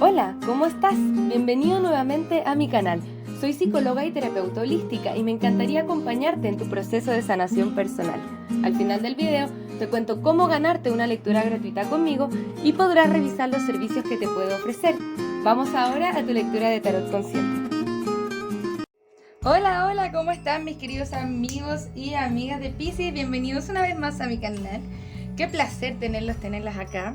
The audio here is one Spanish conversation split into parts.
Hola, ¿cómo estás? Bienvenido nuevamente a mi canal. Soy psicóloga y terapeuta holística y me encantaría acompañarte en tu proceso de sanación personal. Al final del video te cuento cómo ganarte una lectura gratuita conmigo y podrás revisar los servicios que te puedo ofrecer. Vamos ahora a tu lectura de tarot consciente. Hola, ¿cómo están mis queridos amigos y amigas de Piscis? Bienvenidos una vez más a mi canal. Qué placer tenerlas acá.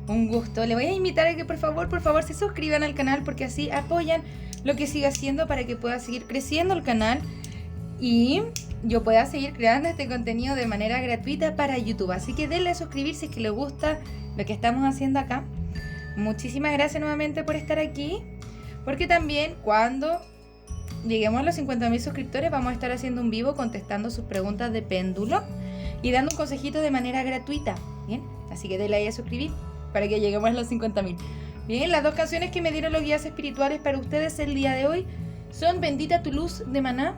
Un gusto. Le voy a invitar a que por favor se suscriban al canal porque así apoyan lo que siga haciendo para que pueda seguir creciendo el canal y yo pueda seguir creando este contenido de manera gratuita para YouTube. Así que denle a suscribir si es que les gusta lo que estamos haciendo acá. Muchísimas gracias nuevamente por estar aquí, porque también cuando lleguemos a los 50.000 suscriptores vamos a estar haciendo un vivo contestando sus preguntas de péndulo y dando un consejito de manera gratuita. Bien, así que denle ahí a suscribir para que lleguemos a los 50.000. Bien, las dos canciones que me dieron los guías espirituales para ustedes el día de hoy son Bendita tu luz de Maná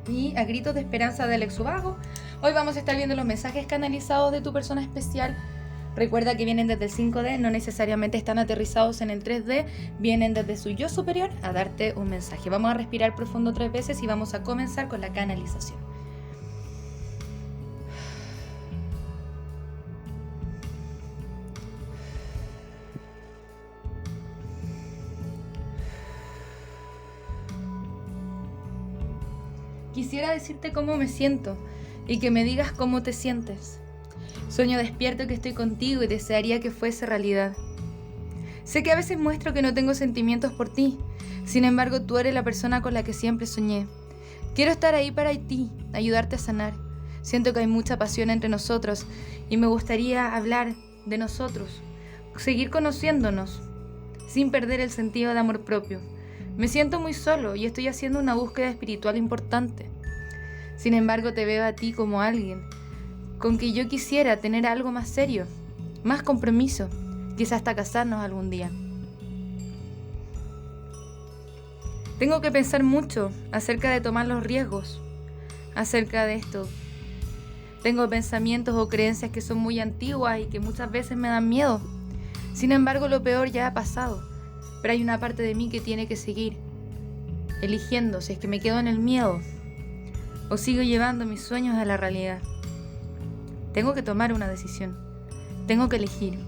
y A gritos de esperanza de Alex Ubago. Hoy vamos a estar viendo los mensajes canalizados de tu persona especial. Recuerda que vienen desde el 5D, no necesariamente están aterrizados en el 3D, vienen desde su yo superior a darte un mensaje. Vamos a respirar profundo 3 veces y vamos a comenzar con la canalización. Quisiera decirte cómo me siento y que me digas cómo te sientes. Sueño despierto que estoy contigo y desearía que fuese realidad. Sé que a veces muestro que no tengo sentimientos por ti, sin embargo tú eres la persona con la que siempre soñé. Quiero estar ahí para ti, ayudarte a sanar. Siento que hay mucha pasión entre nosotros y me gustaría hablar de nosotros, seguir conociéndonos, sin perder el sentido de amor propio. Me siento muy solo y estoy haciendo una búsqueda espiritual importante. Sin embargo, te veo a ti como alguien con que yo quisiera tener algo más serio, más compromiso, quizás hasta casarnos algún día. Tengo que pensar mucho acerca de tomar los riesgos, acerca de esto. Tengo pensamientos o creencias que son muy antiguas y que muchas veces me dan miedo. Sin embargo, lo peor ya ha pasado. Pero hay una parte de mí que tiene que seguir eligiendo si es que me quedo en el miedo o sigo llevando mis sueños a la realidad. Tengo que tomar una decisión. Tengo que elegir.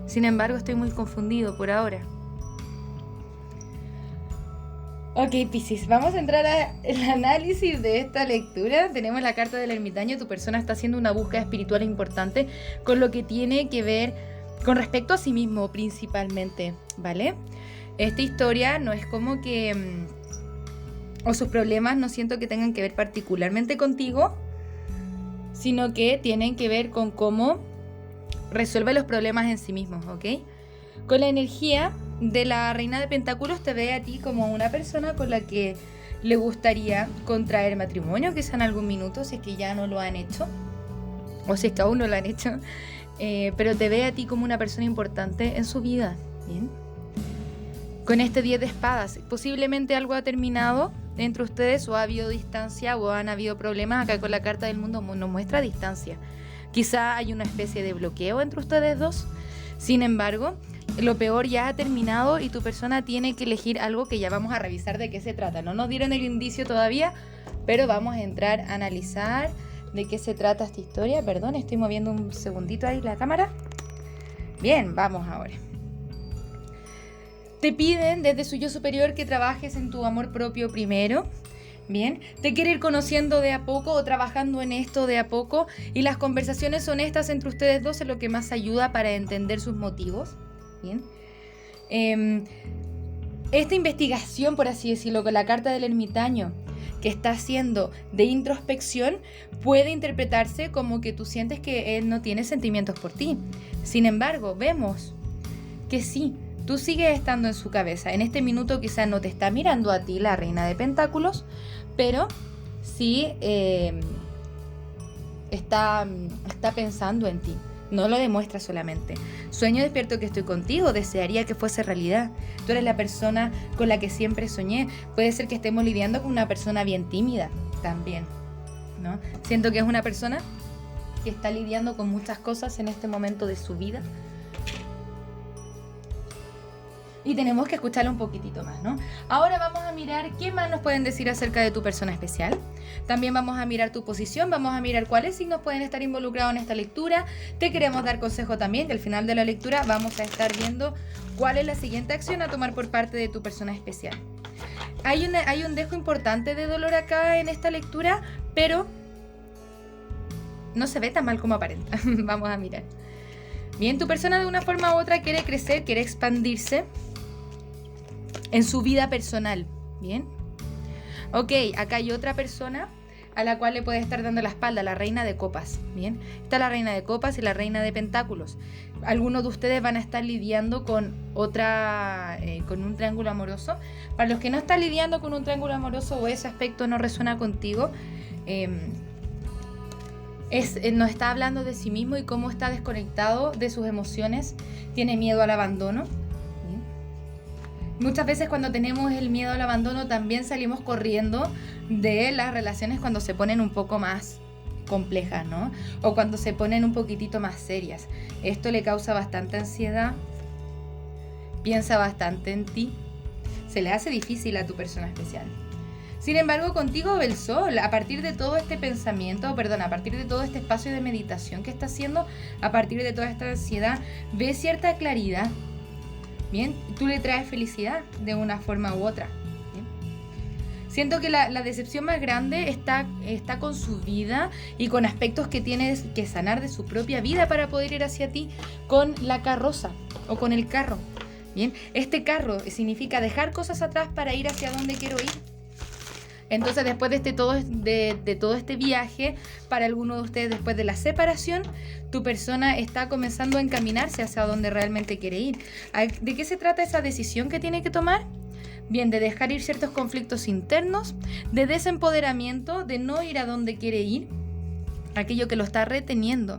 Sin embargo, estoy muy confundido por ahora. Ok, Piscis, vamos a entrar al análisis de esta lectura. Tenemos la carta del ermitaño. Tu persona está haciendo una búsqueda espiritual importante con lo que tiene que ver con respecto a sí mismo principalmente, ¿vale? Esta historia no es como que o sus problemas no siento que tengan que ver particularmente contigo, sino que tienen que ver con cómo resuelve los problemas en sí mismos, ¿ok? Con la energía de la reina de pentáculos te ve a ti como una persona con la que le gustaría contraer matrimonio, quizá en algún minuto, si es que ya no lo han hecho, o si es que aún no lo han hecho, pero te ve a ti como una persona importante en su vida, ¿bien? Con este 10 de espadas, posiblemente algo ha terminado entre ustedes o ha habido distancia o han habido problemas. Acá con la carta del mundo nos muestra distancia. Quizá hay una especie de bloqueo entre ustedes dos. Sin embargo, lo peor ya ha terminado y tu persona tiene que elegir algo que ya vamos a revisar de qué se trata. No nos dieron el indicio todavía, pero vamos a entrar a analizar de qué se trata esta historia. Perdón, estoy moviendo un segundito ahí la cámara. Bien, vamos ahora. Te piden desde su yo superior que trabajes en tu amor propio primero. Bien, te quiere ir conociendo de a poco o trabajando en esto de a poco, y las conversaciones honestas entre ustedes dos es lo que más ayuda para entender sus motivos. Bien, esta investigación, por así decirlo, con la carta del ermitaño que está haciendo de introspección puede interpretarse como que tú sientes que él no tiene sentimientos por ti. Sin embargo, vemos que sí, tú sigues estando en su cabeza. En este minuto quizá no te está mirando a ti la reina de pentáculos, pero sí está pensando en ti. No lo demuestra solamente. Sueño despierto que estoy contigo, desearía que fuese realidad. Tú eres la persona con la que siempre soñé. Puede ser que estemos lidiando con una persona bien tímida también, ¿no? Siento que es una persona que está lidiando con muchas cosas en este momento de su vida. y tenemos que escucharlo un poquitito más, ¿no? Ahora vamos a mirar qué más nos pueden decir acerca de tu persona especial. También vamos a mirar tu posición, vamos a mirar cuáles signos pueden estar involucrados en esta lectura. Te queremos dar consejo también, que al final de la lectura vamos a estar viendo cuál es la siguiente acción a tomar por parte de tu persona especial. Hay un dejo importante de dolor acá en esta lectura, pero no se ve tan mal como aparenta. Vamos a mirar. Bien, tu persona de una forma u otra quiere crecer, quiere expandirse en su vida personal. Bien. Ok, acá hay otra persona a la cual le puede estar dando la espalda, la reina de copas. Bien, está la reina de copas y la reina de pentáculos. Algunos de ustedes van a estar lidiando con con un triángulo amoroso. Para los que no están lidiando con un triángulo amoroso o ese aspecto no resuena contigo, nos está hablando de sí mismo y cómo está desconectado de sus emociones, tiene miedo al abandono. ¿Bien? Muchas veces cuando tenemos el miedo al abandono también salimos corriendo de las relaciones cuando se ponen un poco más complejas, ¿no? O cuando se ponen un poquitito más serias. Esto le causa bastante ansiedad, piensa bastante en ti, se le hace difícil a tu persona especial. Sin embargo, contigo ve el sol. A partir de todo este pensamiento, a partir de todo este espacio de meditación que está haciendo, a partir de toda esta ansiedad, ve cierta claridad. Bien, tú le traes felicidad de una forma u otra. Bien. Siento que la decepción más grande está con su vida y con aspectos que tienes que sanar de su propia vida para poder ir hacia ti con la carroza o con el carro. Bien, este carro significa dejar cosas atrás para ir hacia donde quiero ir. Entonces, después de todo este viaje, para algunos de ustedes, después de la separación, tu persona está comenzando a encaminarse hacia donde realmente quiere ir. ¿De qué se trata esa decisión que tiene que tomar? Bien, de dejar ir ciertos conflictos internos, de desempoderamiento, de no ir a donde quiere ir, aquello que lo está reteniendo.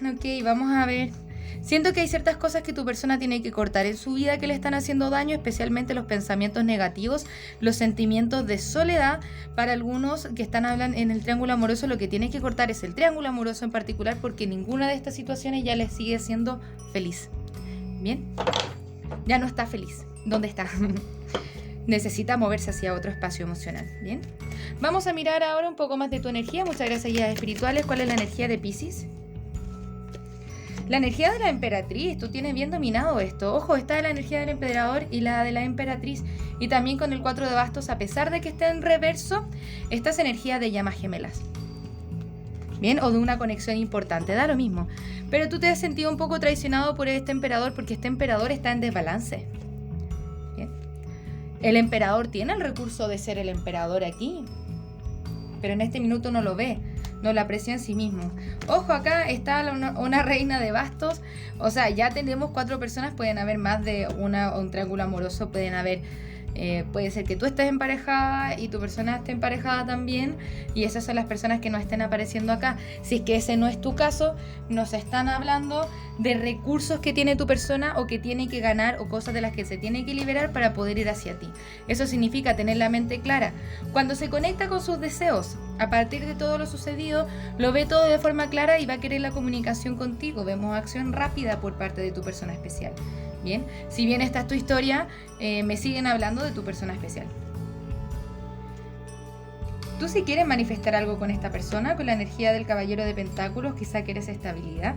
Ok, vamos a ver. Siento que hay ciertas cosas que tu persona tiene que cortar en su vida que le están haciendo daño, especialmente los pensamientos negativos, los sentimientos de soledad. Para algunos que hablan en el triángulo amoroso, lo que tiene que cortar es el triángulo amoroso en particular, porque ninguna de estas situaciones ya les sigue siendo feliz. Bien, ya no está feliz. ¿Dónde está? Necesita moverse hacia otro espacio emocional. Bien, vamos a mirar ahora un poco más de tu energía. Muchas gracias, guías espirituales. ¿Cuál es la energía de Piscis? La energía de la emperatriz, tú tienes bien dominado esto. Ojo, está la energía del emperador y la de la emperatriz. Y también con el 4 de bastos, a pesar de que esté en reverso, esta es energía de llamas gemelas. Bien, o de una conexión importante, da lo mismo. Pero tú te has sentido un poco traicionado por este emperador porque este emperador está en desbalance. Bien. El emperador tiene el recurso de ser el emperador aquí, pero en este minuto no lo ve. No la aprecia en sí mismo. Ojo, acá está una reina de bastos. O sea, ya tenemos 4 personas. Pueden haber más de un triángulo amoroso. Pueden haber puede ser que tú estés emparejada y tu persona esté emparejada también, y esas son las personas que no estén apareciendo acá. Si es que ese no es tu caso, nos están hablando de recursos que tiene tu persona o que tiene que ganar, o cosas de las que se tiene que liberar para poder ir hacia ti. Eso significa tener la mente clara. Cuando se conecta con sus deseos, a partir de todo lo sucedido, lo ve todo de forma clara y va a querer la comunicación contigo. Vemos acción rápida por parte de tu persona especial. Bien, si bien esta es tu historia, me siguen hablando de tu persona especial. Tú, si quieres manifestar algo con esta persona, con la energía del caballero de pentáculos, quizá quieres estabilidad.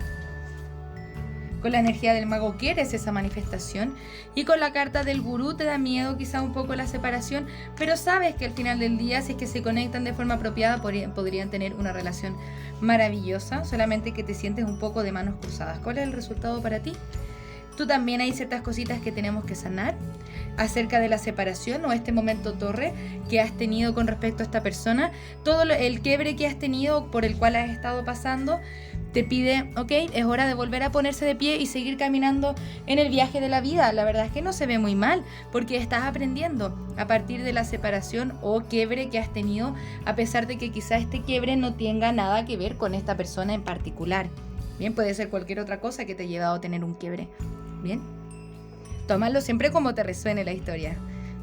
Con la energía del mago quieres esa manifestación, y con la carta del gurú te da miedo quizá un poco la separación, pero sabes que al final del día, si es que se conectan de forma apropiada, podrían tener una relación maravillosa, solamente que te sientes un poco de manos cruzadas. ¿Cuál es el resultado para ti? Tú también, hay ciertas cositas que tenemos que sanar acerca de la separación o este momento torre que has tenido con respecto a esta persona. Todo el quiebre que has tenido, por el cual has estado pasando, te pide, ok, es hora de volver a ponerse de pie y seguir caminando en el viaje de la vida. La verdad es que no se ve muy mal, porque estás aprendiendo a partir de la separación o quiebre que has tenido, a pesar de que quizá este quiebre no tenga nada que ver con esta persona en particular. Bien, puede ser cualquier otra cosa que te haya llevado a tener un quiebre. Bien, tómalo siempre como te resuene la historia.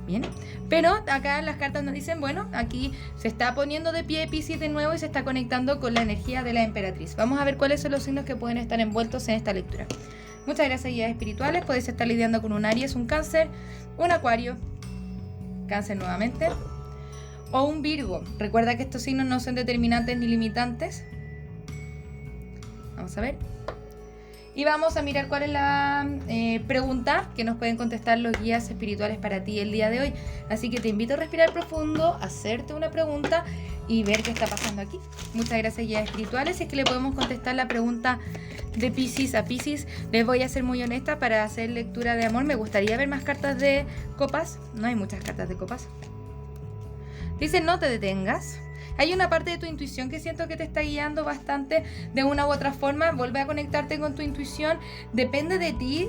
Bien, pero acá las cartas nos dicen, bueno, aquí se está poniendo de pie Piscis de nuevo y se está conectando con la energía de la emperatriz. Vamos a ver cuáles son los signos que pueden estar envueltos en esta lectura. Muchas gracias, guías espirituales. Puedes estar lidiando con un Aries, un Cáncer, un Acuario, Cáncer nuevamente, o un Virgo. Recuerda que estos signos no son determinantes ni limitantes. Vamos a ver. Y vamos a mirar cuál es la pregunta que nos pueden contestar los guías espirituales para ti el día de hoy. Así que te invito a respirar profundo, hacerte una pregunta y ver qué está pasando aquí. Muchas gracias, guías espirituales. Es que le podemos contestar la pregunta de Piscis a Piscis. Les voy a ser muy honesta, para hacer lectura de amor me gustaría ver más cartas de copas. No hay muchas cartas de copas. Dice: no te detengas. Hay una parte de tu intuición que siento que te está guiando bastante de una u otra forma. Vuelve a conectarte con tu intuición. Depende de ti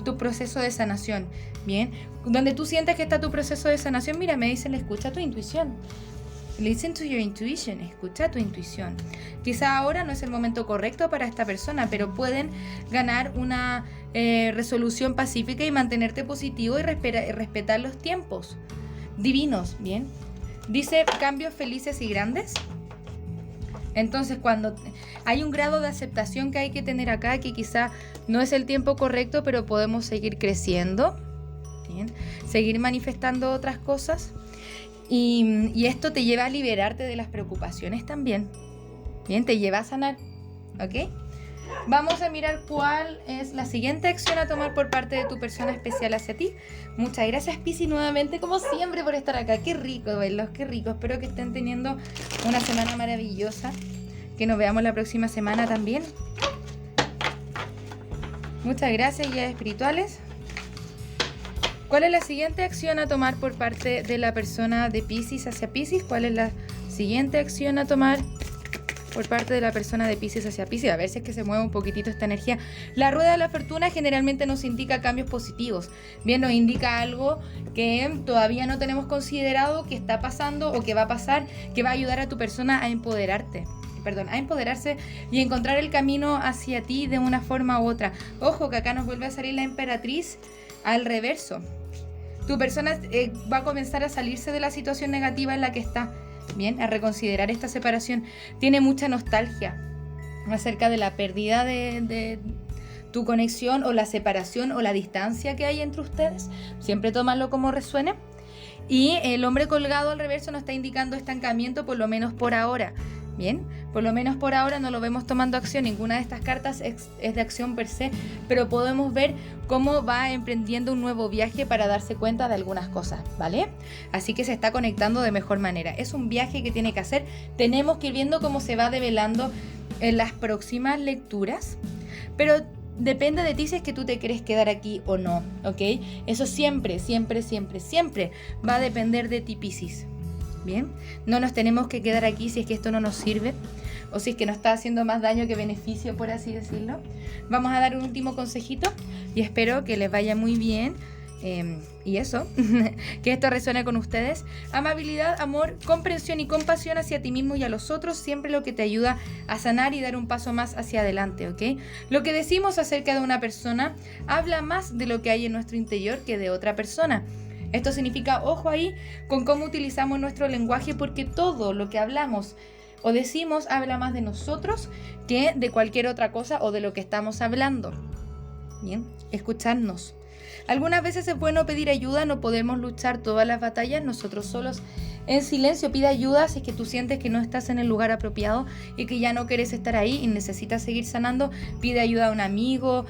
tu proceso de sanación. Bien, donde tú sientes que está tu proceso de sanación, mira, me dicen: escucha tu intuición. Listen to your intuition. Escucha tu intuición. Quizá ahora no es el momento correcto para esta persona, pero pueden ganar una resolución pacífica y mantenerte positivo y respetar los tiempos divinos. Bien. Dice: cambios felices y grandes. Entonces, cuando hay un grado de aceptación que hay que tener acá, que quizá no es el tiempo correcto, pero podemos seguir creciendo, ¿bien? Seguir manifestando otras cosas. Y esto te lleva a liberarte de las preocupaciones también. Bien, te lleva a sanar. ¿Ok? Vamos a mirar cuál es la siguiente acción a tomar por parte de tu persona especial hacia ti. Muchas gracias, Piscis, nuevamente, como siempre, por estar acá. Qué rico verlos, qué rico. Espero que estén teniendo una semana maravillosa. Que nos veamos la próxima semana también. Muchas gracias, guías espirituales. ¿Cuál es la siguiente acción a tomar por parte de la persona de Piscis hacia Piscis? ¿Cuál es la siguiente acción a tomar por parte de la persona de Piscis hacia Piscis? A ver si es que se mueve un poquitito esta energía. La rueda de la fortuna generalmente nos indica cambios positivos. Bien, nos indica algo que todavía no tenemos considerado, que está pasando o que va a pasar, que va a ayudar a tu persona a empoderarse y encontrar el camino hacia ti de una forma u otra. Ojo que acá nos vuelve a salir la emperatriz al reverso. Tu persona va a comenzar a salirse de la situación negativa en la que está. Bien, a reconsiderar esta separación. Tiene mucha nostalgia acerca de la pérdida de tu conexión, o la separación o la distancia que hay entre ustedes. Siempre tómalo como resuene. Y el hombre colgado al reverso nos está indicando estancamiento, por lo menos por ahora. Bien, por lo menos por ahora no lo vemos tomando acción. Ninguna de estas cartas es de acción per se, pero podemos ver cómo va emprendiendo un nuevo viaje para darse cuenta de algunas cosas, ¿vale? Así que se está conectando de mejor manera. Es un viaje que tiene que hacer. Tenemos que ir viendo cómo se va develando en las próximas lecturas, pero depende de ti si es que tú te quieres quedar aquí o no, ¿ok? Eso siempre, siempre, siempre, siempre va a depender de ti, Piscis. Bien, no nos tenemos que quedar aquí si es que esto no nos sirve, o si es que nos está haciendo más daño que beneficio, por así decirlo. Vamos a dar un último consejito y espero que les vaya muy bien. Y eso, que esto resuene con ustedes. Amabilidad, amor, comprensión y compasión hacia ti mismo y a los otros, siempre lo que te ayuda a sanar y dar un paso más hacia adelante, ¿ok? Lo que decimos acerca de una persona habla más de lo que hay en nuestro interior que de otra persona. Esto significa, ojo ahí con cómo utilizamos nuestro lenguaje, porque todo lo que hablamos o decimos habla más de nosotros que de cualquier otra cosa o de lo que estamos hablando. Bien, escucharnos. Algunas veces es bueno pedir ayuda, no podemos luchar todas las batallas nosotros solos. En silencio, pide ayuda si es que tú sientes que no estás en el lugar apropiado y que ya no quieres estar ahí y necesitas seguir sanando. Pide ayuda a un amigo,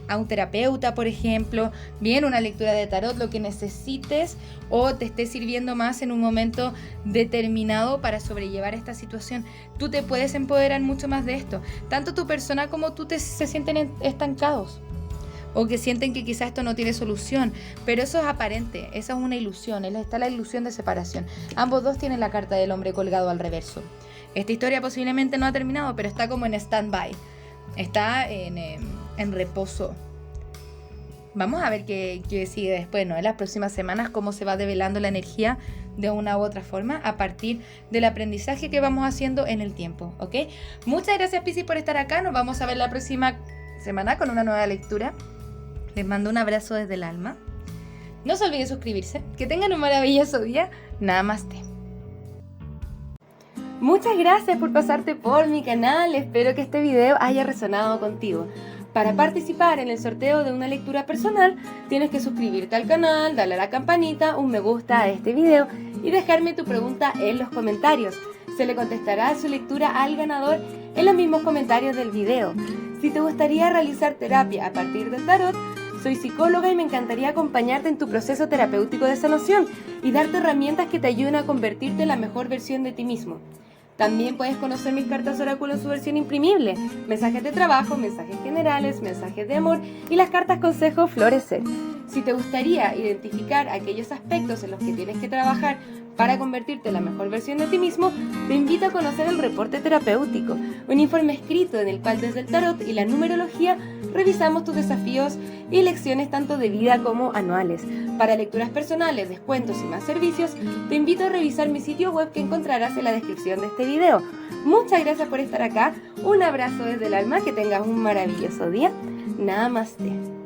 a un terapeuta, por ejemplo. Bien, una lectura de tarot, lo que necesites o te esté sirviendo más en un momento determinado para sobrellevar esta situación. Tú te puedes empoderar mucho más de esto. Tanto tu persona como tú se sienten estancados, o que sienten que quizás esto no tiene solución, pero eso es aparente, esa es una ilusión, está la ilusión de separación. Ambos dos tienen la carta del hombre colgado al reverso. Esta historia posiblemente no ha terminado, pero está como en stand-by, está en reposo. Vamos a ver qué sigue después, ¿no? En las próximas semanas, cómo se va develando la energía de una u otra forma a partir del aprendizaje que vamos haciendo en el tiempo, ¿ok? Muchas gracias, Piscis, por estar acá. Nos vamos a ver la próxima semana con una nueva lectura. Les mando un abrazo desde el alma. No se olviden suscribirse. Que tengan un maravilloso día. Namaste. Muchas gracias por pasarte por mi canal, espero que este video haya resonado contigo. Para participar en el sorteo de una lectura personal, tienes que suscribirte al canal, darle a la campanita, un me gusta a este video y dejarme tu pregunta en los comentarios. Se le contestará su lectura al ganador en los mismos comentarios del video. Si te gustaría realizar terapia a partir del tarot, soy psicóloga y me encantaría acompañarte en tu proceso terapéutico de sanación y darte herramientas que te ayuden a convertirte en la mejor versión de ti mismo. También puedes conocer mis cartas oráculo en su versión imprimible, mensajes de trabajo, mensajes generales, mensajes de amor y las cartas consejo florecer. Si te gustaría identificar aquellos aspectos en los que tienes que trabajar para convertirte en la mejor versión de ti mismo, te invito a conocer el reporte terapéutico, un informe escrito en el cual desde el tarot y la numerología revisamos tus desafíos y lecciones tanto de vida como anuales. Para lecturas personales, descuentos y más servicios, te invito a revisar mi sitio web que encontrarás en la descripción de este video. Muchas gracias por estar acá, un abrazo desde el alma, que tengas un maravilloso día. Namaste.